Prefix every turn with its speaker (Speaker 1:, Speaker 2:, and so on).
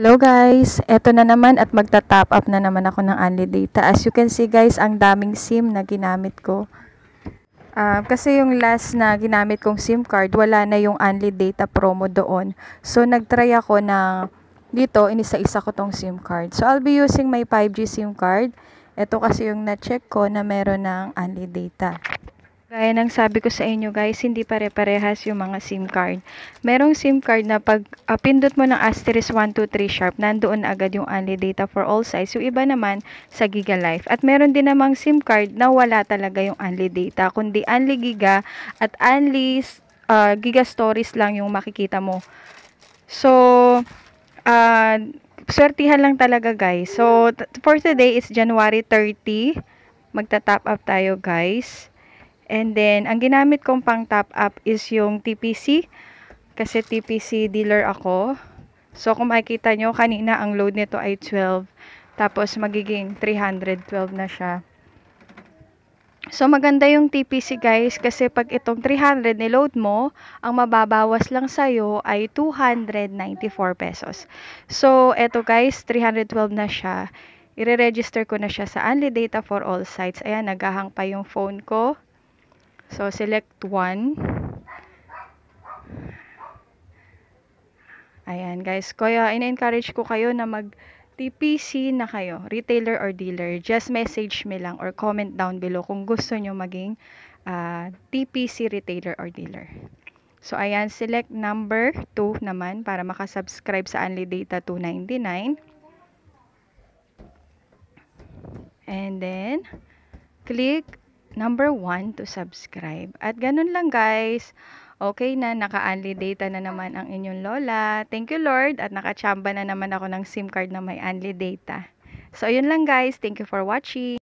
Speaker 1: Hello guys, eto na naman at magta-top up na naman ako ng unli data. As you can see guys, ang daming SIM na ginamit ko. Kasi yung last na ginamit kong SIM card, wala na yung unli data promo doon. So nagtry ako na dito, inisa-isa ko tong SIM card. So I'll be using my 5G SIM card. Ito kasi yung na-check ko na meron ng unli data. Gaya ng sabi ko sa inyo guys, hindi pare-parehas yung mga SIM card. Merong SIM card na pag pindot mo ng asterisk 123 sharp, nandoon agad yung unli data for all size. Yung iba naman sa Giga Life. At meron din namang SIM card na wala talaga yung unli data, kundi unli giga at unli giga stories lang yung makikita mo. So, swertihan lang talaga guys. So, for today is January 30. Magta-top up tayo guys. And then, ang ginamit kong pang top up is yung TPC. Kasi TPC dealer ako. So, kung makikita nyo, kanina ang load nito ay 12. Tapos, magiging 312 na siya. So, maganda yung TPC guys. Kasi pag itong 300 niload mo, ang mababawas lang sa'yo ay 294 pesos. So, eto guys, 312 na siya. I-register ko na siya sa Unli Data for All Sites. Ayan, naghahang pa yung phone ko. So, select 1. Ayan, guys. Kaya, in-encourage ko kayo na mag-TPC na kayo, retailer or dealer. Just message me lang or comment down below kung gusto nyo maging TPC retailer or dealer. So, ayan, select number 2 naman para makasubscribe sa Unli Data 299. And then, click number 1 to subscribe. At ganun lang guys. Okay na, naka-unli data na naman ang inyong lola. Thank you Lord. At nakachamba na naman ako ng SIM card na may unli data. So, yun lang guys. Thank you for watching.